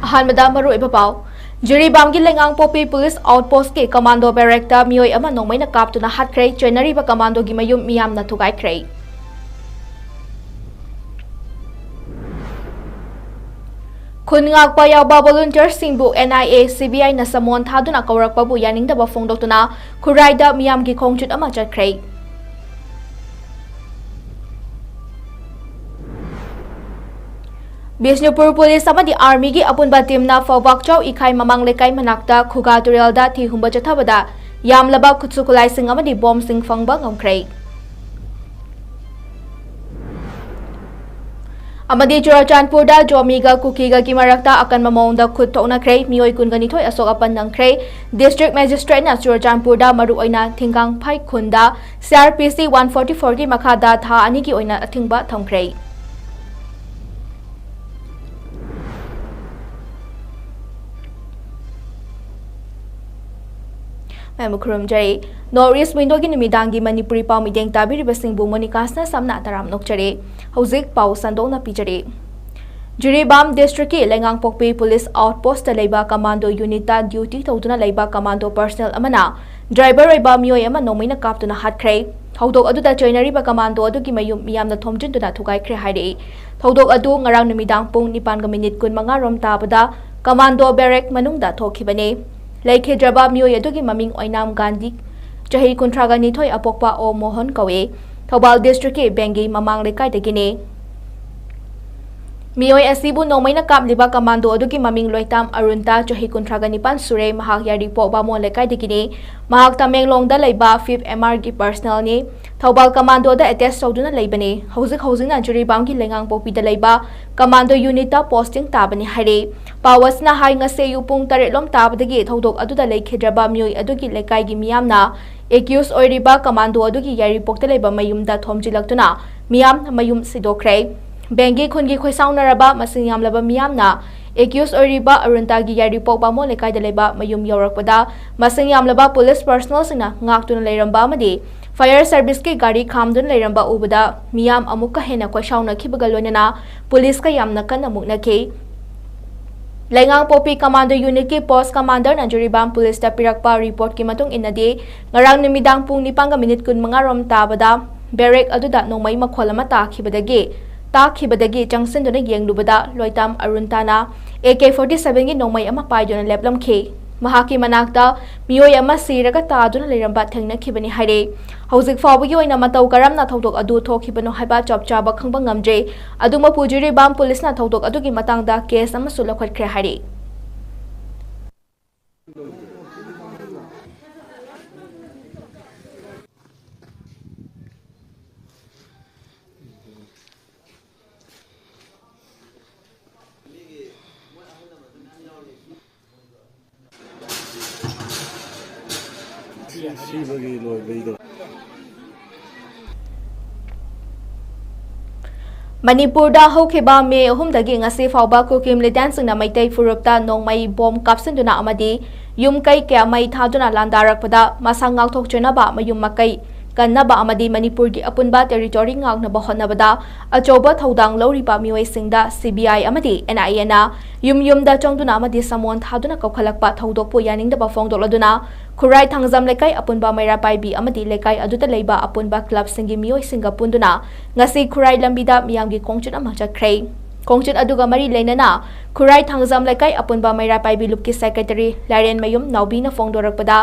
अहानबदा मरुइबा पाव ꯖꯤꯔꯤꯕꯥꯝ ꯒꯤ ꯂꯩꯉꯥꯡꯄꯣꯛꯄꯤ police outpost के commando बैरेक्ता मियोय अमा नोंमैना कापतुना हाटख्रे चेनरीबा कमांडो की मयुम मियामना थुगाइख्रे खुनगाकपा यावबा वॉलंटियर सिंबु NIA CBI ना समोन थादुना कौरकपाबु यानिंगदबा फोंदोक्तुना खुराइदा मियाम की खोंगचुत अमा चटख्रे बिष्णुपुर पुलिस आर्मी की अपुनबा टीमना फौबाकचौ इखाई ममांग लेकाई मनाक्ता खुगा तुरेलदा थिहुंबा चथाबदा यामलबा खुत्सु खुलाइसिंग अमदि बॉम्बसिंग फंगबा ngамख्रे अमदि चुराचांदपुरदा जोमीगा कुकीगा की मरक्ता अकनबा मौंदा खुद थोनख्रे मियोय कुनगनिथोय असोक अपन नंख्रे डिस्ट्रिक्ट मजिस्ट्रेटना चुराचांदपुरदा मरुओइना थिंगांग फाइ खुंदा CRPC 144 की मखादा था अनि की ओइना अथिंगबा थमख्रे मैमुखुरमजरे नॉर्थ ईस्ट विंडो की निमिदांगी मणिपुरी पाव मिदेंग ताबिरिबसिंगबु मोनिकासना समना तराम नोकचरे हौजिक पाव संदोना पिजरे जिरीबाम डिस्ट्रिक्ट की लेंगांगपोक्पी पुलिस आउटपोस्ट लेबा कमांडो यूनिटा ड्यूटी तौदुना लेबा कमांडो पर्सनल अमना ड्राइवर रेबा मियोय अमा नोंमैना कापतुना हाटख्रे थौदोक अदुदा चोइनरीबा कमांडो अदुगी मयुम मियामना थोमजिनदुना थुगाइख्रे हाइरे थौदोक अदु ngarang निमिदांग पुंग 9:45 रोम ताबदा कमांडो बैरेक मनुंगदा थोखिबने लेखेद्रबा मियोय अदुगी ममिंग ओइनाम गांधी चही 32 अपोक्पा ओ मोहन कवे थौबाल डिस्ट्रिक्ट के बेंगी ममांग लेकाइदगिने मियोय असिबु नोंमैना कापलिबा कमांडो अदुगी ममिंग लोइताम अरुणता चही 39 सुरे महाक यारी पोबा मोन लेकाइदगिने महाक तमेंगलोंगदा लेबा 5th MR की पर्सनल ने थौबाल कमांडो दा अटैच तौदुना लेबने हौजिक जिरीबाम की लेंगांगपोक्पीदा लेबा कमांडो यूनिटा पोस्टिंग ताबने हाइरे पावसना हाई ngase युपुंग 8 लोम ताबदगी थौदोक अदुदा लेखेद्रबा मियोय अदुगी लेकाइगी मियामना एक्यूज ओइरिबा कमांडो अदुगी यारी पोक्ता लेबा मयुमदा थोमजिलक्तुना मियाम मयुम सिदोख्रे बेंगी खुनगी खोइसाउनरबा मसिंग यामलबा मियामना एक्यूज ओइरिबा अरुणतागी यारी पोक्बा मो लेकाइदा लेबा मयुम यौरकपदा मसिंग यामलबा पुलिस पर्सनल सिंगना ngakतुना लेरंबा अमदि फायर सर्विस की गाड़ी खामदुन लेरंबा उबदा मियाम अमुका हेना खोइसाउनखिबगा लोइनना पुलिस का यामना कन्ना मुकनखि लेंगांगपोक्पी कमांडो यूनिट की पोस्ट कमांडर जिरीबाम पुलिस पिरक्पा रिपोर्ट की मतुंग इन्नदि ngarang निमिदांग पुंग 9:45 रोम ताबदा बैरेक अदुदा नोंमै मखोल अमा ताखिबदगी चंगसिनदुना येंगलुबदा लोइताम अरुणताना AK-47 की नोंमै अमा पाइदुना लेपलमखि महाकी मनाक्ता मियोय अमा सिरगा तादुना लेरंबा थेंगनखिबनि हाइरे हौजिक फावबगी ओइना मतौ करमना थौदोक अदु थोखिबनो हाइबा चपचाबा खंबा ngamje अदुमा पुजिरीबाम पुलिसना थौदोक अदुगी मतंगदा केस अमा सुलखटख्रे हाइरे मणिपुर हौखिबा मे 3 ngase फावबा कुकिम लिडेंसिंगना मैतै फुरुपता नोंमै बॉम्ब कापसिंदुना अमदि युम कै क्या मै थादुना लांदारकपदा मसा ngakthokchenaba mayum makai kannaba amadi manipur gi apunba territory ngaknaba honnabada achoba thodang loriba mioi singda CBI amadi NIA na yumda chongduna amadi samon thaduna kokhalakpa thodokpo yaningdaba fongdoladuna खुराई थांगजाम लेकाई अपुनबा मैरा पाइबी अमदी लेकाई अदुदा लेबा अपुनबा club सिंगी मियोय सिंगा पुंदुना ngasi खुराई लंबिदा मियामगी कोंगचुन अमा चखरै कोंगचुन अदुगा मरी लेनना खुराई थांगजाम लेकाई अपुनबा मैरा पाइबी लुपकी secretary Lauren मयुम नाउबीना फोंदोरकपदा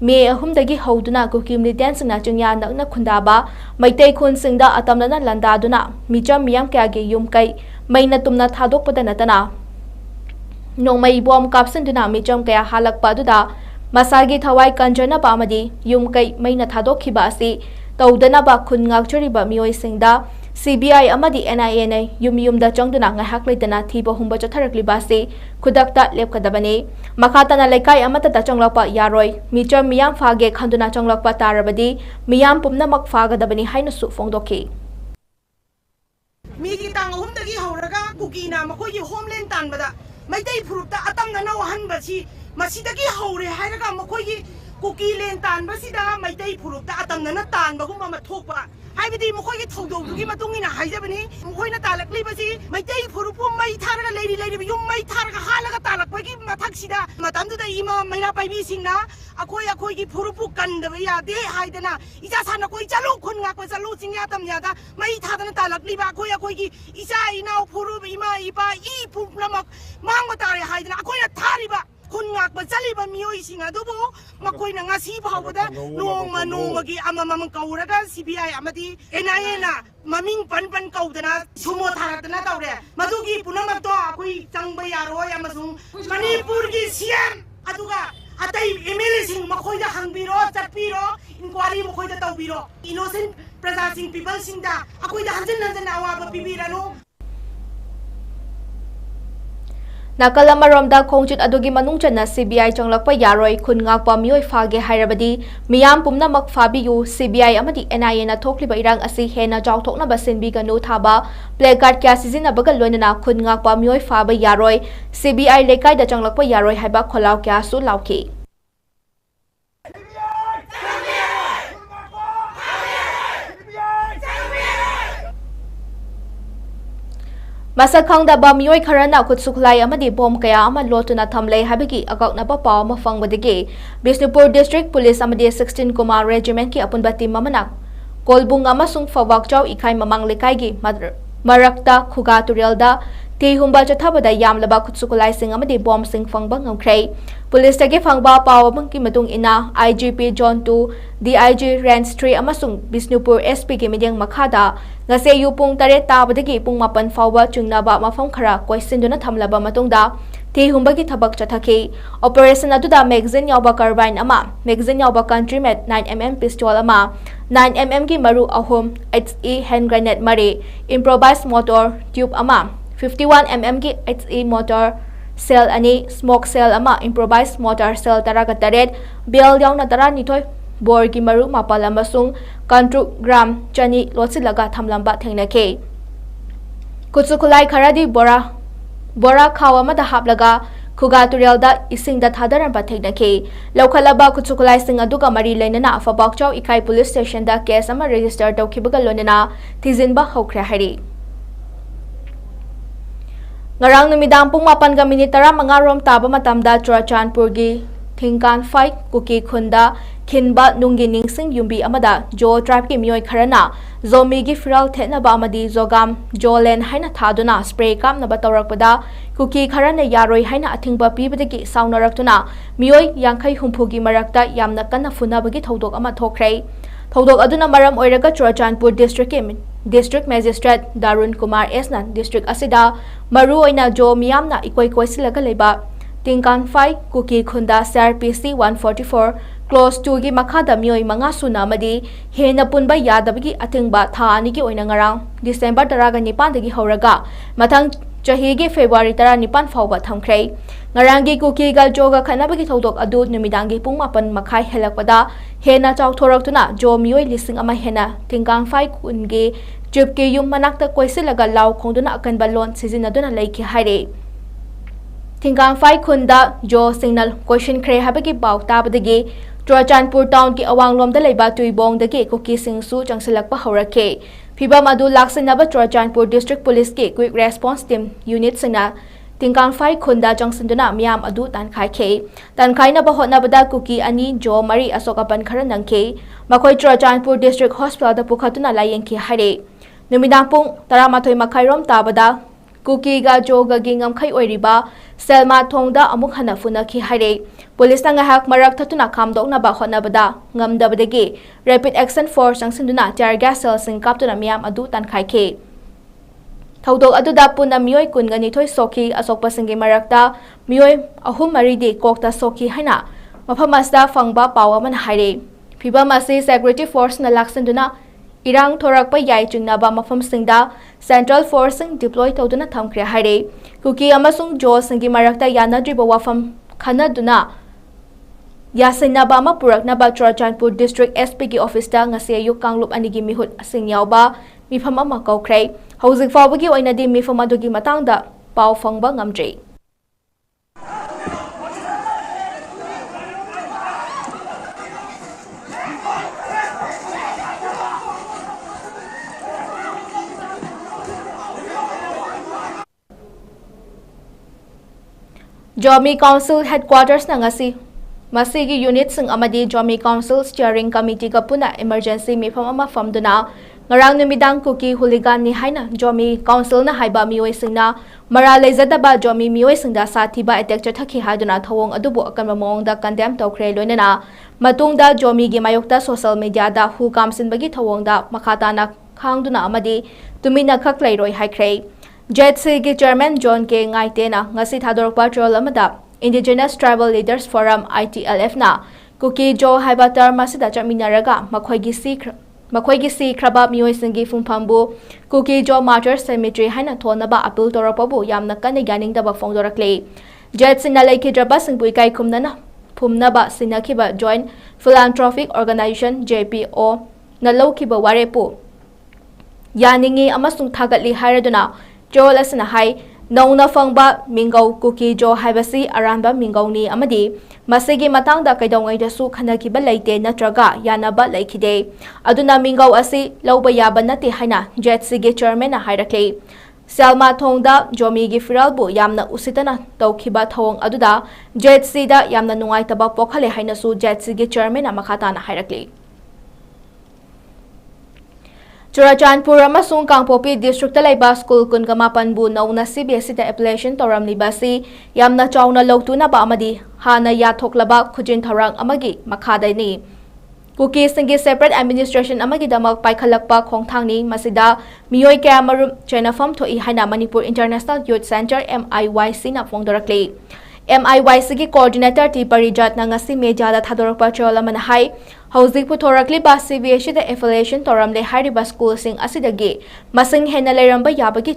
मे 3 हौदुना कुकिम लिडेंसना चुंगया नकना खुंदाबा मैतै खुन सिंगदा अतमना लंदादुना Mitcham मियाम क्यागे युमकै मैना तुमना थादोकपदा नतना नोंमै bomb कापसिंदुना Mitcham कया हालकपा अदुदा मसागी थवाई कंजना पामदी युमकै मैना थादोखिबा असि तौदनबा खुन ngakchoriba मियोय सिंगदा CBI amadi NIA नै युमदा चंगदुना ngahak leitana thiba humba chatharakliba se khudakta lepkadabane makhatana lekai amata ta changlakpa yaroi micham miyam phage khanduna changlakpa tarabadi miyam pumna mak phagadabani haina su fongdokhi mi ki tang humdagi hauraga kukina makoi homeland tanbada maitai phurupta atamna na wahanbasi masidagi haure hairaga makoi kuki len tanbasida maitai phurupta atamna na tanbaguma mathokpa हाइबदी मखोई थौदौदुगी मतुंगिना हाइजबनी मखोइना तालकलिबसी Meitei फुरुपु मै थारगा लेरी yum मै थारगा हालगा तालकपगी मथक्सिदा मतमदुदा इमा मैना पाइबी सिंगना अखोई फुरुपु कंदब यादे हाइदना इजा साना कोई चलो खुनगा को चलो सिंगा तम यादा मै थादना तालकलिबा अखोई इजा इनाउ फुरुब इमा इपा इ पुनमक मांग तारे हाइदना अखोइना थारिबा खुनगाक चलीब मियोइसिंग अदुबो मखोइना ngasi फावबदा नोंगी अममम कौरगा सीबीआई अमदी एनआईए ना ममिंग पन कौदना सुमो थारतना तौरे मदुगी पुनमतो अखोई चंगब यारोय अमसुंग मणिपुर की सीएम अदुगा अतई एमएलए सिंह मखोइदा हंगबिरो चटपिरो इंक्वायरी मखोइदा तौबिरो इनोसेंट प्रजा सिंह पीपल सिंहदा अखोइदा हंजन अवाब पिबिरनु नाकल अमरोमदा खोंगचित अदुगी मनुंग चना सीबीआई चंगलकपा यारोय खुन ngakpa मियोय फागे हायरबदी मियाम पुमनमक फाबियु सीबीआई अमदी एनआईए ना थोकलिबा इरांग असि हेना जावथोकना बसिनबिगनु थाबा प्लेकार्ड क्या सिजिनबगा लोइनना खुन ngakpa मियोय फाबा यारोय सीबीआई लेकाइदा चंगलकपा यारोय हाइबा खोलाव क्या सु लावखि मसक खंगदबा मियोय खरना खुदसुखलाई अमदी बॉम कया अमा लोटुना थमले हाबिगी अगकनबा पाव अमा फंगबदगी बिष्णुपुर डिस्ट्रिक्ट पुलिस अमदी 16 कुमार रेजिमेंट की अपुनबा टीम अमना कोलबुंग अमसुंग फवाकचाव इखाई ममांग लेकाइगी मरक्ता खुगा तुरेलदा तेहुंबा चथाबदा यामलबा खुदसुखलाई सिंग अमदी बॉम सिंग फंगबा ngamkhrai पुलिस तगे फंगबा पाव अमंगी मतुंग इना आईजीपी जोन 2 डीआईजी रेंज 3 अमसुंग बिष्णुपुर एसपी के मिडियंग मखादा ngase yu pung tare tabadagi pung mapan fawba chungnaba mafam khara koisinduna thamlaba matungda thi humbagi thabak chathaki operation aduda magazine yawba carbine ama magazine yawba country met 9mm pistol ama 9mm gi maru ahom HE hand grenade mari improvised motor tube ama 51mm gi HE motor cell ani smoke cell ama improvised motor cell taraga taret bel yawna tara nithoi बोर्गी मरु मापल अमसुंग कंट्रु ग्राम चनी लोसिलगा थमलंबा थेंगनके कुचुकुलाई खरादी बोरा खाव अमदा हापलगा खुगा तुरेलदा इसिंगदा थादरनबा थेंगनके लौखलबा कुचुकुलाई सिंग अदुगा मरी लेनना फबाकचाव इकाई police station दा case अमा register तौखिबगा लोनना थिजिनबा हौख्रे हरि ngarang numidang pung 8:15 rom taba matamda Churachandpur gi Thingkan Fight Kuki Khunda Khinba Nungi Ningsing Yumbi Amada Jo Tribe ki Miyoi Kharana Zomi gi Firal Thena ba Amadi Zogam Jolen Haina Thaduna Spray Kam Naba Taurakpada Kuki Kharana Yaroi Haina Athingba Pibadagi Saunarakuna Miyoi Yankai Humpugi Marakta Yamna Kana Funabagi Thodok Ama Thokrai Thodok Aduna Maram Oiraga Churachandpur District Magistrate Darun Kumar Esna District Asida Maru Oina Jo Miyamna Ikoi Koisilaga Leba Tingkan Fight Kuki Khunda CRPC 144 Close 2 gi Makhada Miyoi Manga Suna Madi Hena Punba Yadabagi Atingba Tha Ani ki Oina Ngarang December 9 dagi Horaga Mathang Chahi gi February 9 Fawba Thamkrai Ngarangi Kuki gal Joga Khanabagi Thodok Adu Numidangi Pung 8 Makhai Helakpada Hena Chawthoraktuna Jo Miyoi Lising Ama Hena Tingkan Fight Kungi Jupki Yum Manakta Koisilaga Law Khongduna Akan Balon Sizinaduna Laiki Haire Tingkan Fight Khunda Jo Signal Question Kre Habagi Baw Tabadagi Churachandpur Town ki Awanglom da Leiba Tuibong dagi Kuki Singsu Changsilakpa Horake Phiba Madu Laksinaba Churachandpur District Police ki Quick Response Team Unit Singna Tingkan Fight Khunda Changsinduna Miyam Adu Tankai Ke Tankai na bahot bada Kuki Ani Jo Mari Asokapan Kharanang Ke Makhoi Churachandpur District Hospital da Pukhatuna Layeng ki Hare Numidang Pung Taramathoy Makhairom Tabada Kuki ga Jo ga gingam khai oiriba Selma Thongda amuk hana funa ki hare Police na ngahak marak thatuna khamdokna ba hotnabada ngamdabadagi Rapid Action Force ang sinduna tear gas cell sing kaptuna miyam adu tankai ke Thodok adu da puna miyoi kun gani thoi soki asokpa singi marakta miyoi ahum maridi kokta soki haina maphamasda fangba pawa man hare Phiba masi Security Force na laksinduna Irang thorakpa yai chungnaba mafam singda Central Force deploy tawduna thamkre hare Kuki amasung Jo singi marakta yanadriba wafam khanaduna Yasinaba ama puraknaba Churachandpur District SP ki office da ngasi ayuk kanglup anigi mihut asing yawba mifam ama kaukrai Hauzik fawbagi oinadi mifam adugi matangda paw fangba ngamjay Zomi council ꯍꯦꯗꯀ꯭ꯋꯥꯔꯇꯔꯁꯅ ngasi masigi unit sing amadi Jomi Council Steering Committee ka puna emergency mifam ama famduna ngarang numidang kuki hooligan ni haina Jomi Council na haiba mioi singna mara leizadaba Jomi mioi singda sathiba attack chathaki haiduna thawong adubu akanba mawngda condemn tawkhre loinana matungda Jomi gi mayokta social media da hu kamsin bagi thawongda makhatana khangduna amadi tumina khak leiroi haikhrei 𝐃𝐄𝐂𝐄𝐿 gi chairman 𝐁𝐫𝐄𝐂𝐄𝐄 na ngasi thadorok patrol amada Indigenous Tribal Leaders Forum ITLF na 𝐾𝐄𝐂𝐄 haiba term asida chaminaraga makhoigi si khraba mioi singi phumphambu 𝐾𝐄𝐂𝐄 Martyr Cemetery haina thonaba appeal torapabu yamna kanne ganing daba phongdorakle jet sinna laikhidraba singpui kai khumnana phumnaba sinakhiba Joint Philanthropic Organization JPO na lokhiba warepu yaningi amasung thagatli hairaduna Joel asina hai nauna fangba mingau 𝐾𝐄𝐂𝐄 haibasi aranba mingauni amadi masigi matangda kaidongai dasu khanaki ba leite natraga yanaba laikhide aduna mingau asi lauba yaba nate haina 𝐃𝐶 gi chairman na hairakle Selma thongda Jomi gi firalbu yamna usitana tawkhiba thawong aduda 𝐃𝐶 da yamna nungaitaba pokhale haina su 𝐃𝐶 gi chairman na makhata na hairakle Churachandpur amasung Kangpopi district ta laiba school kun kamapan bu nauna CBSE ta appellation toram libasi yamna chawna lotuna ba amadi hana ya thoklaba khujin tharang amagi makhadai ni kuki singi separate administration amagi damak paikhalakpa khongthangni masida miyoi kya marum chenafam thoi haina Manipur International Youth Center MIYC na phongdorakle MIYC gi coordinator ti parijat na ngasi media da thadorakpa chola man hai hauzik puthorakli ba CBSE da affiliation toram le hariba school sing asidagi masing hena leramba yabagi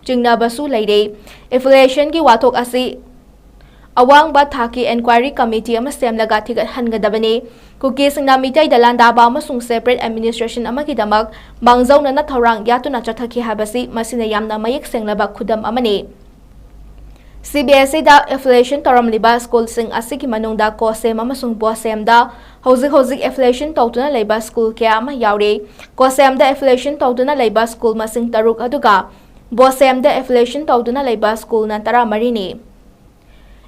chingna basu leire affiliation gi wathok asi awang ba thaki inquiry committee ama semlaga thigat hangadabani kuki singna mitai dalanda ba amasung separate administration amagi damak mangzauna na thorang yatuna chathaki habasi masina yamna mayek senglaba khudam amani CBSE da affiliation toram liba school sing asiki manungda kosem amasung bosem da hauzik affiliation tawtuna leiba school kya ama yaure kosem da affiliation tawtuna leiba school masing taruk aduga bosem da affiliation tawtuna leiba school na tara marini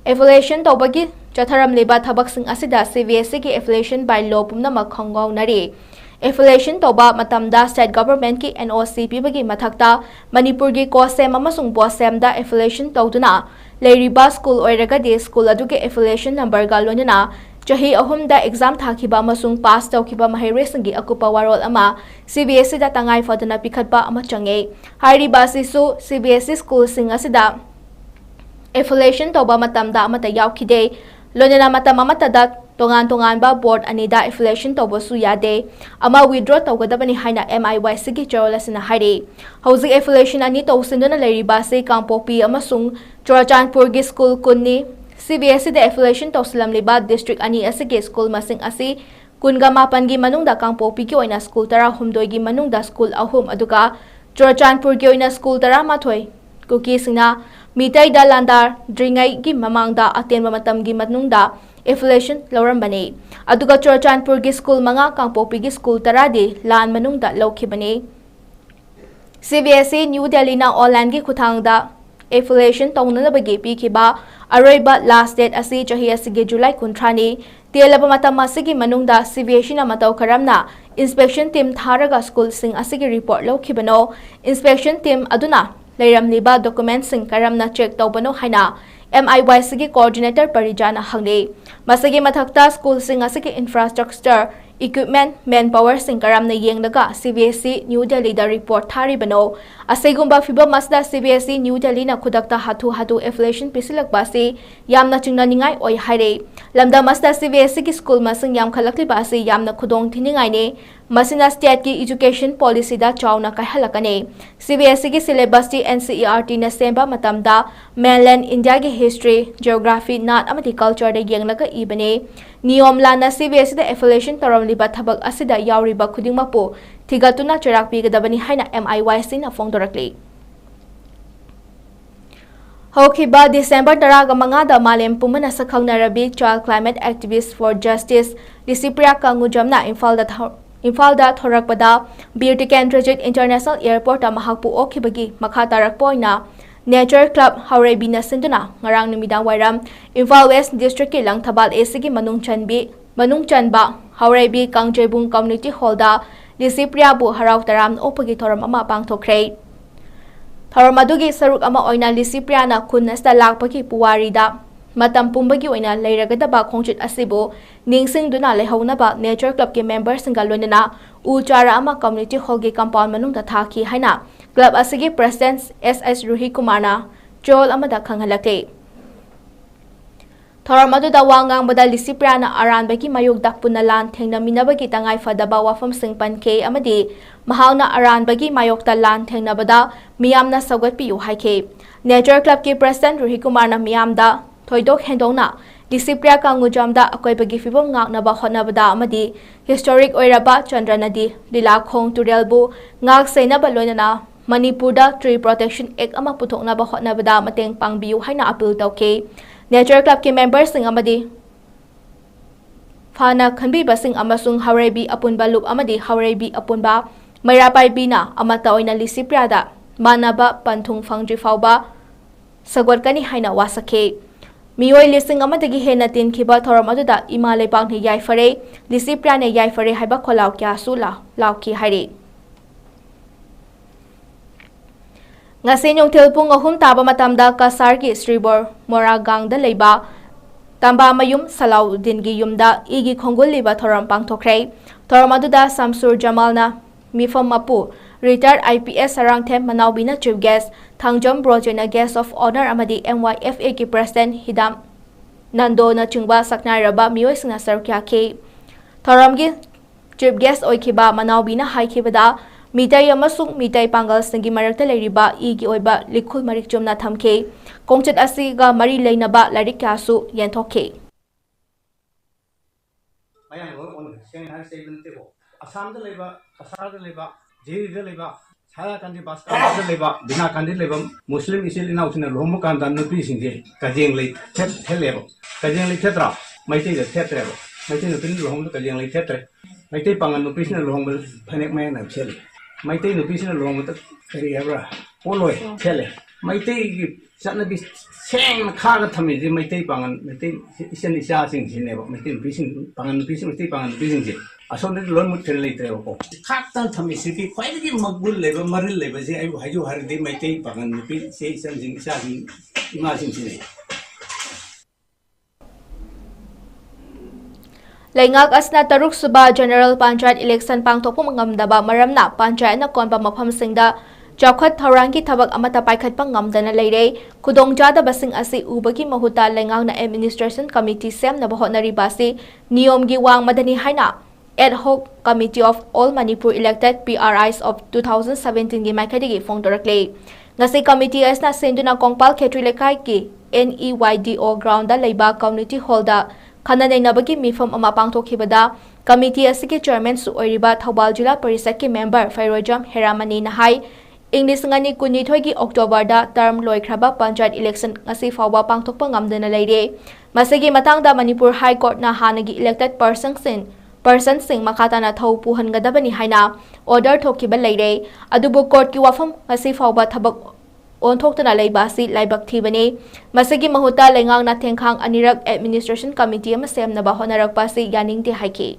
affiliation tawbagi chatharam liba thabak sing asida CBSE ki affiliation by law pumna makhangau nari affiliation toba matamda state government ki NOC pibagi mathakta Manipur gi kosem amasung bosem da affiliation tawtuna leiriba school oiraga de school aduge affiliation number ga lonina chahi ahum da exam thakiba amasung pass tawkiba mahere singi akupa warol ama CBSE da tangai fadana pikhatba ama change hariba sisu CBSE school singa sida affiliation toba matamda amata yaukhide lonina matam amata da tongan ba board anida affiliation toba su yade ama withdraw tawgadabani haina MIYC gi charolasina haire hauzik affiliation ani tawsinduna leiriba se Kangpopi amasung Churachandpur gi school kunni CBSE da affiliation tawsilam liba district ani asige school masing asi kunga mapan gi manungda Kangpopi gi oina school tara humdoi gi manungda school ahum aduga Churachandpur gi oina school tara mathoi kuki singna mitai da landar dringai gi mamangda atenba matam gi manungda affiliation laurambani aduga Churachandpur gi school manga Kangpopi gi school taradi lan manungda laukhibani CBSE New Delhi na online gi khuthangda affiliation tawnanabagi pikhiba aroiba last date asi chahi asigi July 13 telaba matam asigi manungda CBSE na mataw karamna inspection team tharaga school sing asigi report laukhibano inspection team aduna leiramliba documents sing karamna check tawbano haina MIYC gi coordinator parijana hangne masagi mathakta school sing asigi infrastructure equipment manpower sing karamna yenglaga CBSE New Delhi da report thari bano asegumba fiba masda CBSE New Delhi na khudakta hatu affiliation pisilak basi yamna chingna ningai oi haire lamda masda CBSE gi school masing yam khalakli basi yamna khudong thiningai ne masina state ki education policy da chawna kai halakane CBSE gi syllabus ti NCERT na semba matamda mainland India gi history geography nat amati culture da yenglaga ibane niyom lana CBSE da affiliation toram liba thabak asida yauriba khudingmapo thigatuna charak pigadabani haina MIYC na phongdorakle Hokiba December 15 da Malem Pumana Sakhangnarabi Child Climate Activist for Justice Disipria Kangujamna Infalda thorakpada Beauty Traject International Airport mahakpu okibagi makhatarakpoina Nature Club Haurebi na sinduna ngarang numidang wairam Imphal West District ki Langthabal ACG manung chanba Haurebi Kangjebung Community Hall da Lisipriya bu harau taram opagi thoram ama pangthokre. Thoram adugi saruk ama oina Lisipriya na khunasta lakpaki puwari da matam pumbagi oina leiragadaba khongchit asibu ningsingduna lehaunaba Nature Club ki members singa loinana Ulchara ama Community Hall ki compound manung da thaki haina Club asigi President SS 𝐍𝐞𝐰𝐬 na Joel amada khanghalake. Thoram aduda wangang bada Lisipriya na aranbagi mayugda punalan thengnaminabagi tangai fadaba wafam sing panke amadi mahangna aranbagi mayokta lan thengnabada miyamna sagatpiyu haike. Nature Club ki President 𝐍𝐶 na miyamda thoidok hendongna Lisipriya kangujamda akoibagi fibom ngaknaba hotnabada amadi historic oiraba Chandranadi Lilakhong Turelbu ngak seinaba loinana Manipur da Tree Protection Act ama puthoknaba hotnabada mateng pangbiyu haina appeal tawke. Nature Club ki members sing amadi Fana khanbi basing amasung Haurebi apunba loop amadi Haurebi apunba Mairapai bina amata oina Lisipriya da manaba panthung fangji fauba sagwatkani haina wasake. Miyoi lising amadagi hena tin khiba thoram aduda ima lepak ni yaifare Lisipriya ne yaifare haiba kholau kya su lauki haire. Ngasi nyongthil pung ahum taba matamda kasar ki Sribor Moragang da leiba tamba mayum Salaudin gi yumda igi khongul liba thoram pangthokre. Thoram aduda Samsur Jamal na mifam mapu retired IPS sarangthem manawbina chief guest Thangjom Brojena guest of honor amadi MYFA ki president Hidam Nando na chungba saknairaba miyoi singna sarkya ke. Thoram gi chief guest oikiba manawbina haikibada Mitai amasung mitai pangal singi marakta leiriba igi oiba likhul marik jomna thamke kongchet asiga mari leinaba larik kasu yenthoke. Mayang on Shanghai 7 tebo Assam the labor, Kasar the labor, Jiri the labor, Saya kandi Baska the labor, Bina kandi labor, Muslim is in out in a Romukan than the piece in the Kajingly level, Kajingly tetra, might take the tetra, might take the pin home to Kajingly tetra, might take Pangan no prisoner home with panic man and Shelly. Might take no prisoner along with the Ferriera, Polo, Chele. Might take suddenly saying Karatami, might take Pangan, might take Shandy Shasing, she never, might take prison, Pangan prison, Pangan prison. I saw that long would tell later. Captain Tommy City, quite a good labor, marine labor, I do have they might take Pangan, say something, Shasing, imagine today. Laingak asna taruk suba General Panchayat election pangthokpum ngamdaba maramna panchayat na konba mafam singda chawkhat thaurangi thabak amata paikhat pang ngamdana leire khudongjada basing asi ubagi mahuta laingak na administration committee sem na bahonari basi niyom gi wang madani haina ad hoc committee of all Manipur elected PRIs of 2017 gi maikadigi fongdorakle ngasi committee asna senduna kongpal khetri lekai ki NEYDO ground da leiba community hall da Kananay nabagi mifam ama pangthokibada committee asiki chairman su oiriba Thobal Jila Parisat ki member Fairojam Heramani nahai English ngani kunithoi gi October da term loikraba panchayat election ngasi fawba pangthokpa ngamdana leire masigi matangda Manipur High Court na hanagi elected person sing makata na thau puhangadabani haina order thokiba leire adubu court ki wafam ngasi fawba thabak Onthokta na laibasi laibak thibani masagi mahuta lengang na thengkhang anirak administration committee ama semna ba honarak pasi yaning ti haike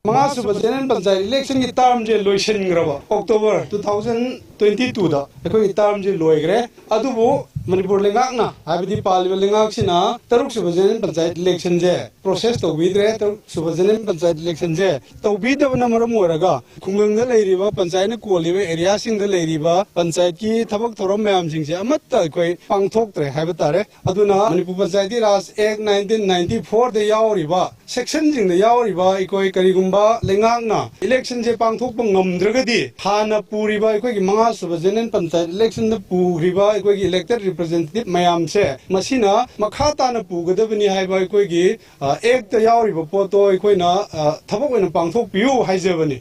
Mga subasenan panchayat election ki term je loisin ngraba October 2022 da ekoi term je loigre adubu Manipur lengak na habidi parliament lengak sina taruk subasenan panchayat election je process to widre taruk subasenan panchayat election je to bidab na maram oraga khungang da leiriba panchayat na koliba area sing da leiriba panchayat ki thabak thoram mayam sing se amatta koi pangthok tre haibtare aduna Manipur Panchayati Raj Act 1994 da yauriba section jing da yauriba ekoi karigumba lengak na election je pangthok pang ngamdragadi hana puriba ekoi ki manga subasenan panchayat election da puriba ekoi ki elected representative mayam se masina makhata na pugadabani haiba ekoi ki act da yauriba poto ekoi na thabak oina pangthok piu haijabani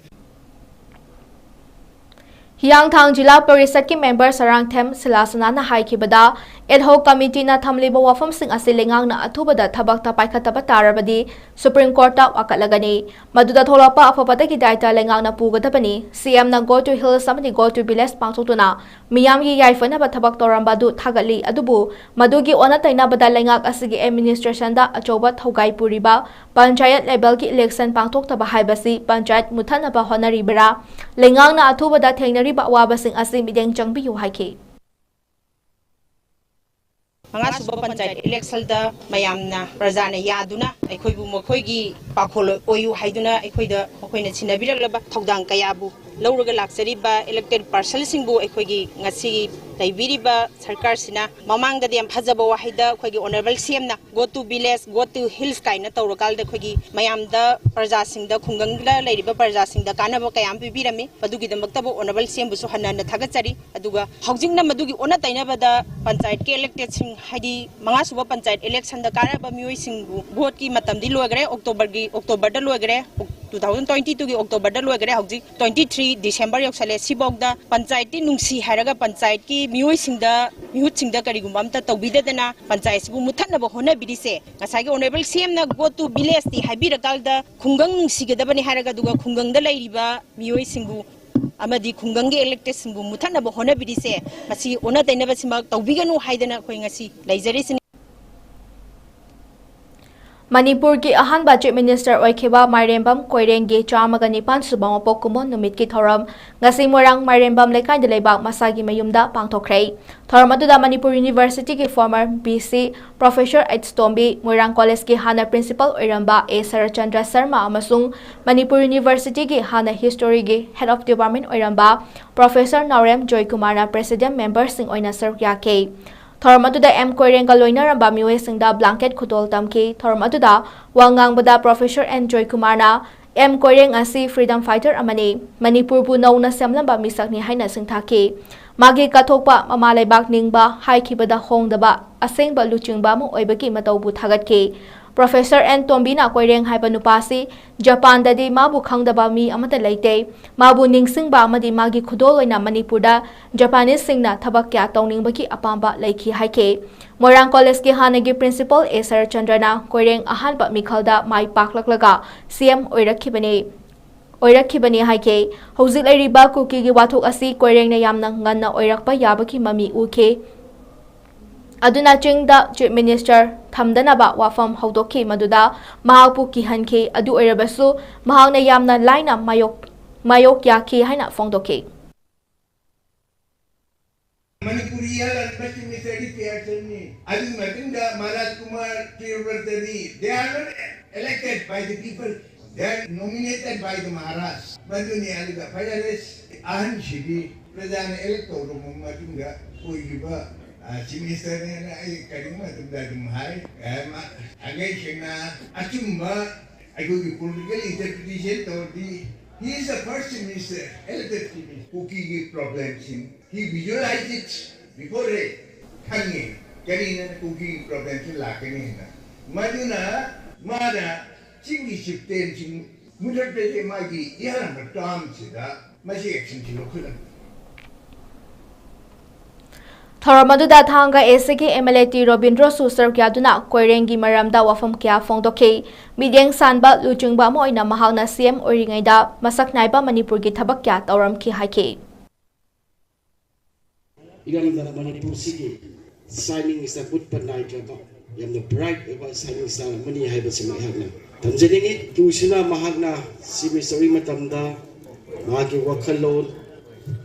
Hiangthang Jila Parisat ki member Sarangthem Silasana na haikibada ad hoc committee na thamliba wafam sing asilingang na athubada thabak ta paikhataba tarabadi Supreme Court ta wakalagani maduda tholapa afapata ki daita lengang na pugadabani CM na go to hills samani go to village pangthotuna miyam gi yaifana ba thabak toramba du thagali adubu madugi ona taina bada lengak asigi administration da achoba thogai puriba panchayat level ki election pangthok taba haibasi panchayat muthana ba honari bra lengang na athubada thengnari ba wabasing asim ideng changbiyu haike Suba Panchayat election da mayamna prajana yaduna aikoibu mokhoigi pakhol oyu haiduna aikoida mokhoina chinabiraglaba thogdang kayabu lawraga laksariba elected parcel singbu aikoigi ngasi laibiriba sarkar sina mamangda dem phajaba wahida aikoigi honorable CM na go to village go to hills kaina tawrakal da aikoigi mayamda praja singda khungangla lairiba praja singda kanaba kayam bibirami padugi damaktabu honorable CM bu su hanna thagachari aduga housing na madugi ona tainabada panchayat ke elected sing haidi Suba Panchayat election da karaba mioi singbu vote ki matam di logre October da logre 2022 ki October da logre hauji 23 December yoksale sibok da panchayat ti nungsi haraga panchayat ki mioi singda karigumba amta tawbidadana panchayat sibu muthanna ba hona bidise ngasagi honorable CM na go to village ti habirakal da khungang nungsi gadabani haraga duga khungang da lairiba mioi singbu amadi khungangi elected singbu muthana ba hona bidise masi ona tainaba sima tawbiganu haidana khoi ngasi laijari Manipur ki ahanba Chief Minister oikhiba Mairembam Koirenggi Chamagani Subang Pokumon numit ki thoram ngasi morang Mairembam lekai de leibak masagi mayumda pangthokhrei thoram aduda Manipur University ki former BC Professor 𝐶𝐤𝐸 Moirang College ki hana principal oiramba A Sarachandra Sharma amasung Manipur University ki hana history ki head of department oiramba Professor Naurem 𝐁𝐫𝐸 president member sing oina sarkya ke thoram aduda 𝐿 loinaramba miwe singda blanket khudol tamki thoram aduda wangang bada Professor 𝐁𝐁𝐫𝐸 na 𝐿 asi freedom fighter amani Manipur bu nauna semlamba misakni haina singthaki magi kathokpa mama leibak ningba haikibada hongdaba asengba luchingba mo oibaki mataubu thagatki Professor 𝐿 na Koireng haiba nupasi Japan dadi mabu khangdaba mi amata leite mabu ningsingba amadi magi khudol oina Manipurda Japanese singna thabak kya tawningbaki apamba leikhi haike Moirang College ki hanagi principal A Sarachandra na Koireng ahanba mikhalda mai paklaklaga CM oirakhibani haike hojik leiriba kuki gi wathok asi Koireng na yamna nganna oirakpa yabaki mami uke aduna chingda Chief Minister thamdanaba wafam haudoki maduda mahakpu kihanki adu oirabasu mahakna yamna laina mayok yaki haina fongdoki Manipuri Pashchim Secretary Adu Matinda Maharaj Kumar Tiruvartadi, they are not elected by the people, they are nominated by the Maharaj. Banduni Aliga Pajares Ahan Shidi, President Elector Matinga, Uiba, Minister Kadima Tudadumhai, Agashina, Achumba, I go to political interpretation of the he is the first minister elected who give problems in. He visualized it before it hanging, carrying a cooking problems in Lakanina. Maduna, Mada, Chingi Shipten, Mutapete Magi, Yaram, Tom Sida, Mashi action to Lokulan. Thoramadu thanga ACK MLAT Robindro Susar Kyaduna Koirengi Maramda wafam kya fongdoke Midyang Sanba Luchungba Moina Mahagna CM Oringaida Masak Naiba Manipur ki thabak kya tawram ki haike Igamda Manipur City signing is a good panai jaba yam the bright about signing star mani haiba sima hagna tanjaringi tusina mahagna simi sori matamda magi wakhalon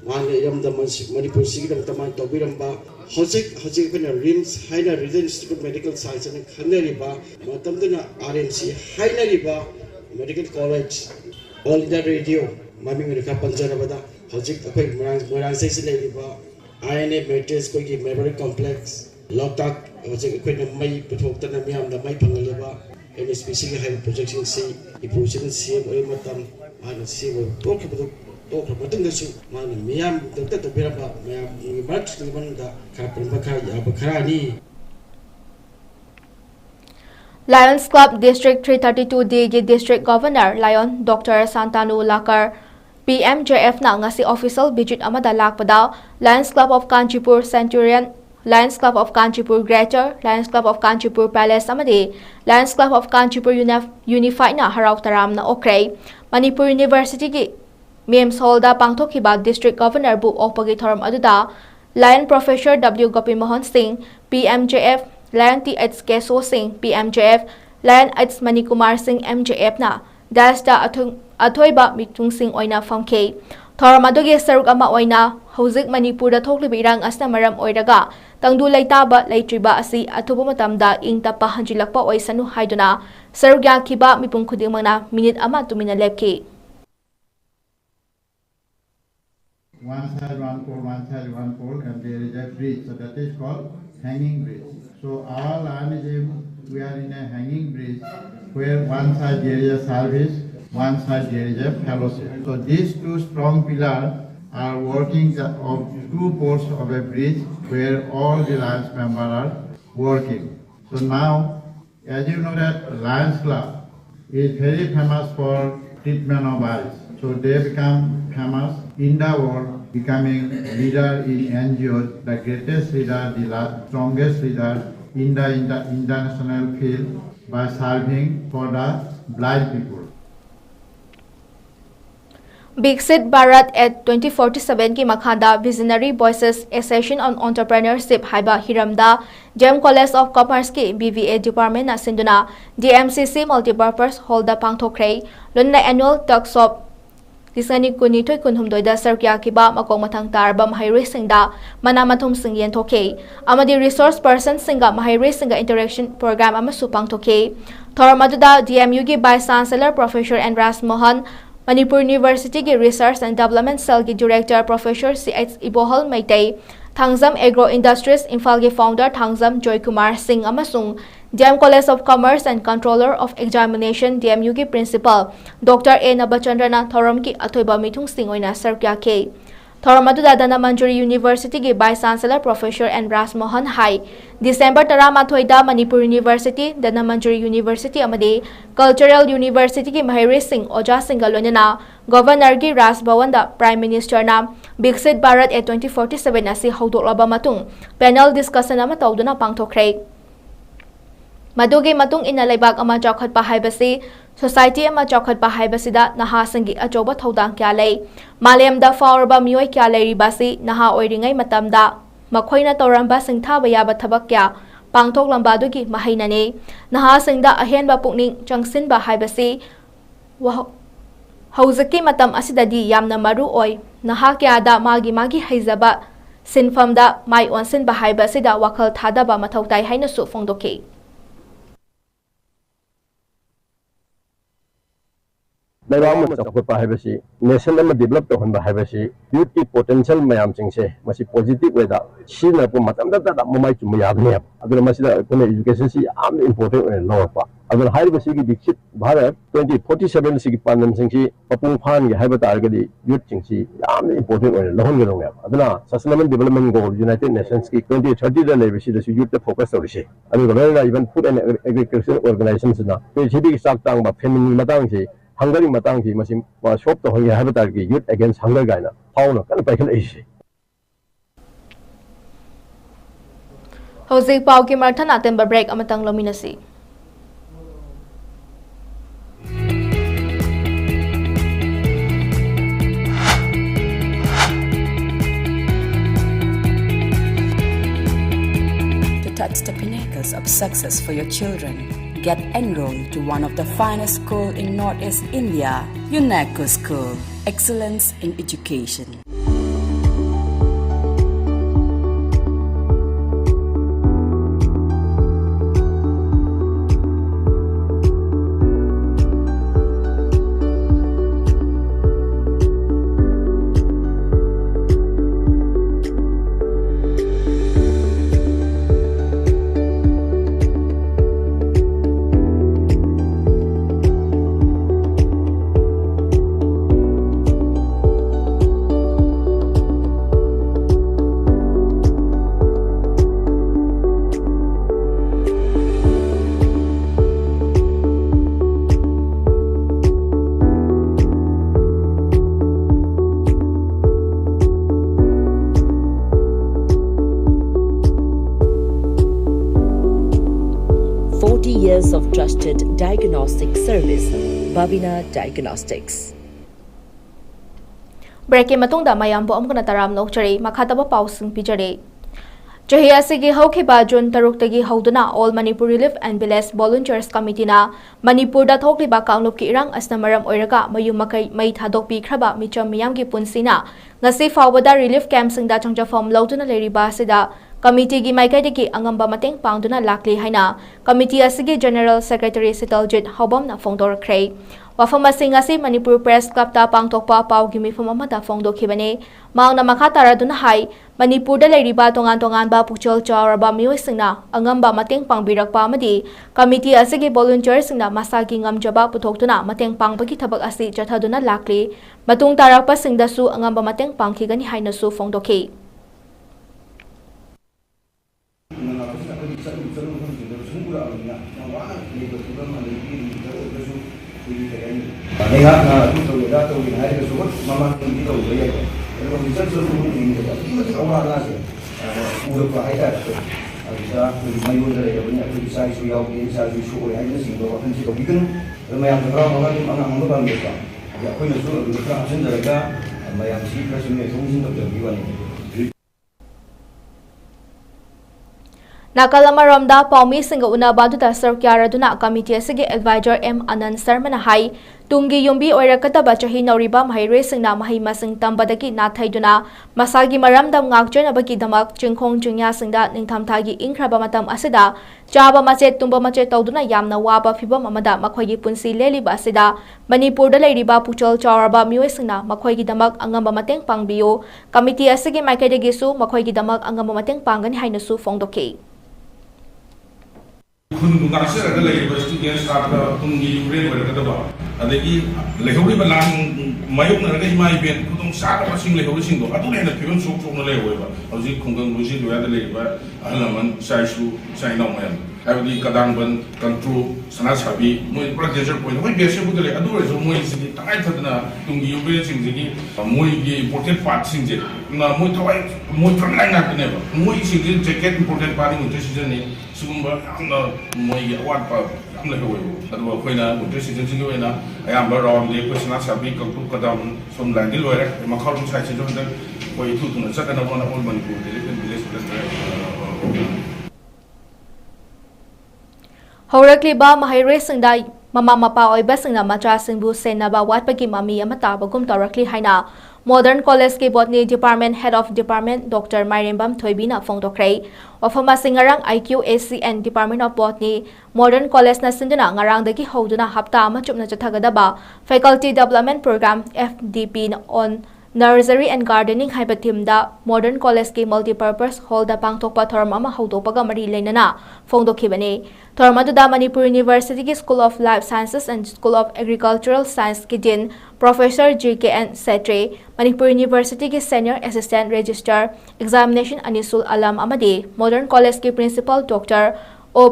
magi yam the Manipur City dam taman tobiramba hojik kana RIMS haina Regional Institute of Medical Science and khanariba matamduna RMC haina riba Medical College All India Radio maming reka panjanabada hojik apai morang sai riba INA Matrix ko ki Memory Complex Lockdock hojik apai na mai puthokta na miyam da mai pangaleba NSPC ki high projection si ipusin CM oi matam ana CM to matung da su mana miyam da to biraba miyam march da banda karapamba yabakarani Lions Club District 332D District Governor Lion Dr. Santanu Lakar PMJF na ngasi official visit amada lakpada Lions Club of Kanchipur Centurion, Lions Club of Kanchipur Greater, Lions Club of Kanchipur Palace amadi Lions Club of Kanchipur Unified na haraw taram na okray Manipur University ki Mems Hall-da pangthokiba District Governor bu okpagi thoram aduda Lion Professor W. Gopi Mohan Singh, PMJF, Lion 𝐷𝐿 PMJF, Lion 𝐻 Manikumar Singh MJF na Dasda athoiba mitung sing oina famke thoram adugi saruk ama oina hojik Manipur da thoklibi irang asna maram oiraga tangdu leitaba leitriba asi athubu matamda ingtapa hanjilakpa oisanu haiduna saruk yakhiba mipung khudimangna minute ama tumina lepki. One side one pole, and there is a bridge, so that is called hanging bridge. So our land is we are in a hanging bridge where one side there is a service, one side there is a fellowship. So these two strong pillars are working of two poles of a bridge where all the Lions members are working. So now, as you know that Lions Club is very famous for treatment of eyes. So they become famous in the world, becoming leader in NGOs, the greatest leader, the strongest leader in the international field by serving for the blind people. Viksit Bharat at 2047 ki makhada Visionary Voices a session on entrepreneurship haiba hiramda GEM College of Commerce ki BVA department na sinduna DMCC multipurpose hall da pangthokre lunna annual workshop Kisani kunitoy kunhumdoy da sarkya kiba makong matang tarba mahayri singda manamathum singyen thoke amadi resource person singa mahayri singa interaction program amasupang thoke thormaduda DMU ki vice chancellor Professor Andras Mohan Manipur University ki Research and Development Cell ki Director Professor 𝐃𝐄𝐂𝐄𝐿 Thangzam Agro Industries Imphal ki Founder Thangzam 𝐁𝐫𝐴 Singh amasung GEM College of Commerce and Controller of Examination DMU ki Principal Dr. A. Nabachandrana thoram ki athoiba mithung sing oina sarkya ke thoram adu dana Manjuri University ki Vice Chancellor Professor Andras Mohan hai December 18 da Manipur University dana Manjuri University amadi Cultural University ki Mahiri Singh Oja Singalonena Governor ki Raj Bhawan da Prime Minister na Viksit Bharat at 2047 asi haudoklaba matung panel discussion ama tawduna pangthokre Madugi matung ina laibak ama chawkhatpa haibasi society ama chawkhatpa haibasida naha sangi achoba thodang kya lei malemda faurba mioi kya lei ribasi naha oiringai matamda makhoina toramba singtha bayaba thabak kya pangthok lamba dugi mahainane naha singda ahenba pukning changsinba haibasi hauzaki matam asidadi yamna maru oi naha kya da magi haizaba sinfamda mai onsin ba haibasida wakhal thadaba mathautai haina su phongdoke Dalam mencakup bahasa nation nama develop tahun bahasa youth ki potential mayam cingse masih positif weda sila pun macam dah memai cuma yadnya agar masih dah kena education si am important law pa agar high basi ki dikshit Bharat 2047 si ki pandam cingsi papung phan ki high batar ki youth cingsi am important lahon gerong ya adana sustainable development goal United Nations ki 2030 dah lebih si dah youth te focus tori si agar kalau even food and agriculture organizations na तो जिबी की साक तांग बा family Matang से Hungary Matang से मसिम वा shop तो होंगे हर तार की यूथ अगेंस्ट हंगर गायना फाउना कन पैखल एसे Hojik pau ki marthan atem ba break amatang lominasi To touch the pinnacles of success for your children, get enrolled to one of the finest schools in Northeast India, 𝐶𝐄𝐂 School, Excellence in Education. 20 years of trusted diagnostic service. Babina Diagnostics. Break matungda mayam bo amkuna taram nokchari makhataba pausing pijare. Chahi asigi haukiba June taruktagi hauduna All Manipur Relief and Village Volunteers Committee na Manipur da thokliba kanglop ki irang asnamaram oiraga mayum makai mai thadok pi khraba micham miyam gi punsina ngasi fawada relief camp sing da changjafam lauduna leriba sida Committee gi maikaidagi angamba mateng pangduna lakli haina committee asigi General Secretary 𝐶𝐤𝐸𝐬 na phongdorkhre wafama singasi Manipur Press Club ta pangtokpa paw gi mifam amada phongdokhibane maungna makha taraduna hai Manipur da leriba tongan ba pukchol chawraba mioi singna angamba mateng pangbirakpa amadi committee asigi volunteer singna masagi ngamjaba puthoktuna mateng pangbagi thabak asi chathaduna lakli matung tarakpa singdasu angamba mateng pangkhigani haina su phongdokhi Nakalamaramda Paumi Singa Una Baduda Sarkyaraduna Committee asigi Advisor M. Anand Sarmana Hai Tungi Yumbi Oirakataba Chahi Nauriba Mahire Singna Mahima Sing Tambadaki Nathaiduna Masagi Maramdam Ngakjanabaki Damak 𝐃𝐄𝐂𝐄𝐄 Singda Ningthamthagi Inkraba Matam Asida Chaba Machet Tumba Machet Tauduna Yamna Waba Fibam Amada Makhwagi Punsi Leliba Asida Manipur da Leriba Puchol Chawraba Mioi Singna Makhwagi Damak Angamba Mateng Pangbiyo Committee asigi Maikaidagisu Makhwagi Damak Angamba Mateng Pangani Hainasu Phongdokhi Kun ngasir ada lagi student staff tunggi yuren berkata adagi lehori balang mayuk na lagi mai ben kutung sa ka sing lehori sing do atu na pion sok sok na lewe ba auji khunggang luji lo ya de le ba alaman sai su sai na mayam abdi kadang ban control sana sabi moi pressure point moi bese bu de adu reso moi sing tai thadna tunggi yuren sing ji moi gi important part sing je na moi thawai moi frontline na ne ba moi sing ji jacket important part ni decision ni sumba amna moi gi award pa amla hewe adu ko na decision sing we na ayam barom de ko sana sabi ko kadam som lang di loire ma kharum sai chi don da ko itu tun sa kana bona all Manipur Haurakliba Mahire Singda Mama Mapa Oiba Singna Macha Singbu Senaba Watpagi Mami Amata Bagum Tarakli Haina Modern College ke Botany Department Head of Department Dr. Mairimbam Thoibina Phongdokhrei Wafama Singarang 𝐼𝐶𝐄𝐂𝐄 Department of Botany Modern College na sinduna ngarangdagi hauduna hapta ama chupna chathagadaba Faculty Development Program FDP on Nursery and Gardening haiba thimda Modern College ke Multipurpose Hall da pangthokpa thoram ama haudopaga mari leinana phongdokhibane Thormaduda Manipur University ki School of Life Sciences and School of Agricultural Science ki Dean Professor 𝐁𝐄𝐂𝐄 Manipur University ki Senior Assistant Registrar Examination Anisul Alam amadi Modern College ki Principal Dr. O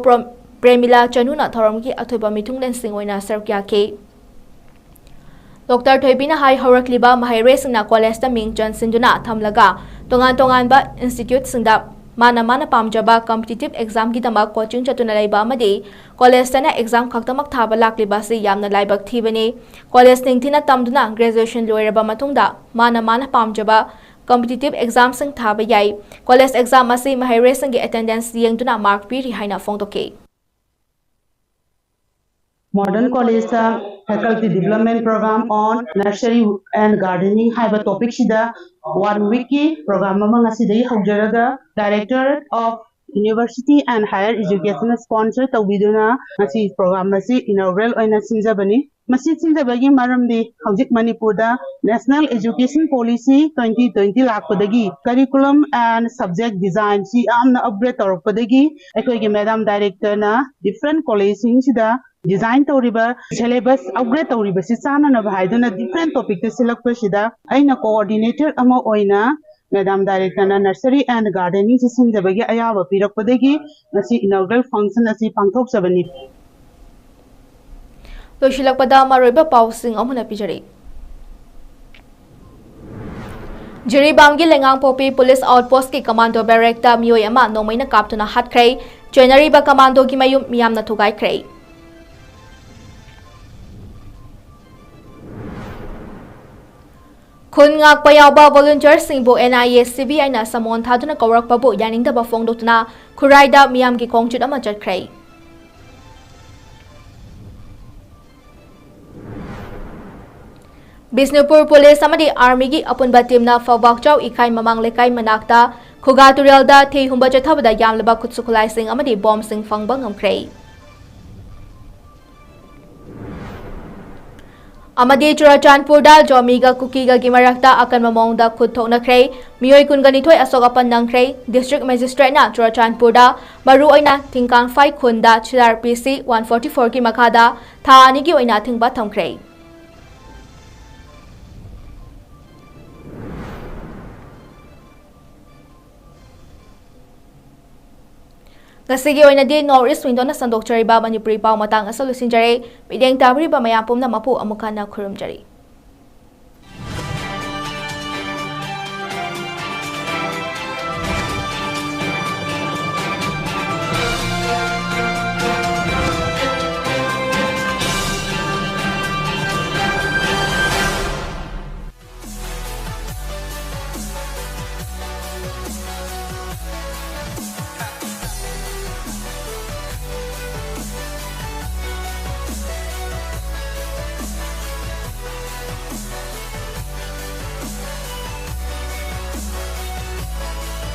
Premila Chanuna thoram ki athoiba mithunglen singoina sarkya Dr. Thoibina Hai Haurakliba Mahire Singna College ta Ming Chan Sinduna Thamlaga Tongan ba Institute Singda Mana pamjaba competitive exam ki damak coaching chatuna laiba amadi college tana exam khaktamak thaba lakliba si yamna laibak thibani college ningthina tamduna graduation loiraba matungda mana pamjaba competitive exam sing thaba yai college exam asi Mahire Singgi attendance yengduna mark piri haina phongdoke Modern College Faculty Development Program on Nursery and Gardening haiba topic sida 1 week ki program amang asidai haujaraga Director of University and Higher Education sponsor tawbiduna asi program asi inaugural oina sinjabani masi sinjabagi maramdi haujik Manipur da National Education Policy 2020 lakpadagi curriculum and subject design si amna upgrade tawrpadagi ekoi Madam Director na different college sida design tawriba syllabus upgrade tawriba si sana na bahaiduna different topic te select pasida aina coordinator ama oina Madam Director na Nursery and Gardening si sinjabagi ayaba pirakpadagi nasi inaugural function asi pangthok sabani Loshilakpada maroiba pausing amuna pijari Jiribamgi Lengang Popi Police Outpost ki Commando Barrack ta mioi ama nomaina kaptuna hatkhrei ꯆꯦꯟꯅꯔꯤꯕ ꯀꯃꯥꯟꯗꯣꯒꯤ ꯃꯌꯨꯝ ꯃꯤꯌꯥꯝꯅ ꯊꯨꯒꯥꯏꯈ꯭ꯔꯦ꯫ ꯈꯨꯟ ꯉꯥꯛꯄ ꯌꯥꯎꯕ ꯚꯣꯂꯨꯟꯇꯤꯌꯔꯁꯤꯡꯕꯨ NIA CBIꯅ ꯁꯃꯣꯟ ꯊꯥꯗꯨꯅ ꯀꯧꯔꯛꯄꯕꯨ ꯌꯥꯅꯤꯡꯗꯕ ꯐꯣꯡꯗꯣꯛꯇꯨꯅ ꯈꯨꯔꯥꯏꯗ ꯃꯤꯌꯥꯝꯒꯤ ꯈꯣꯡꯆꯠ ꯑꯃ ꯆꯠꯈ꯭ꯔꯦ꯫ ꯕꯤꯁꯅꯨꯄꯨꯔ ꯄꯨꯂꯤꯁ ꯑꯃꯗꯤ ꯑꯥꯔꯃꯤꯒꯤ ꯑꯄꯨꯟꯕ ꯇꯤꯝꯅ ꯐꯧꯕꯥꯛꯆꯥꯎ ꯏꯀꯥꯏ ꯃꯃꯥꯡ ꯂꯩꯀꯥꯏ ꯃꯅꯥꯛꯇ ꯈꯨꯒꯥ ꯇꯨꯔꯦꯜꯗ ꯊꯤ ꯍꯨꯝꯕ ꯆꯠꯊꯕꯗ ꯌꯥꯝꯂꯕ ꯈꯨꯠꯁꯨ ꯈꯨꯠꯂꯥꯏꯁꯤꯡ ꯑꯃꯗꯤ ꯕꯣꯝꯕꯁꯤꯡ ꯐꯪꯕ ꯉꯝꯈ꯭ꯔꯦ꯫ ꯑꯃꯗꯤ ꯆꯨꯔꯆꯥꯟꯄꯨꯔꯗ ꯖꯣꯃꯤꯒ ꯀꯨꯀꯤꯒꯒꯤ ꯃꯔꯛꯇ ꯑꯀꯟꯕ ꯃꯑꯣꯡꯗ ꯈꯨꯠ ꯊꯣꯛꯅꯈ꯭ꯔꯦ꯫ ꯃꯤꯑꯣꯏ 22 ꯑꯁꯣꯛ ꯑꯄꯟ ꯅꯪꯈ꯭ꯔꯦ꯫ ꯗꯤꯁꯇ꯭ꯔꯤꯛ ꯃꯦꯖꯤꯁꯇ꯭ꯔꯦꯠꯅ ꯆꯨꯔꯆꯥꯟꯄꯨꯔꯗ ꯃꯔꯨꯑꯣꯏꯅ ꯊꯤꯡꯀꯥꯡꯐꯥꯏ ꯈꯨꯟꯗ CRPC 144ꯒꯤ ꯃꯈꯥꯗ ꯊꯥ 2ꯒꯤ ꯑꯣꯏꯅ ꯊꯤꯡꯕ ꯊꯝꯈ꯭ꯔꯦ꯫ ꯉꯁꯤꯒꯤ ꯑꯣꯏꯅꯗꯤ ꯅꯣꯔꯊ ꯏꯁꯠ ꯋꯤꯟꯗꯣꯅ ꯁꯟꯗꯣꯛꯆꯔꯤꯕ ꯃꯅꯤꯄꯨꯔꯤ ꯄꯥꯎ ꯃꯇꯥꯡ ꯑꯁꯤ ꯂꯣꯏꯁꯤꯟꯖꯔꯦ꯫ ꯃꯤꯠꯌꯦꯡ ꯇꯥꯕꯤꯔꯤꯕ ꯃꯌꯥꯝ ꯄꯨꯝꯅꯃꯛꯄꯨ ꯑꯃꯨꯛ ꯍꯟꯅ ꯈꯨꯔꯨꯝꯖꯔꯤ꯫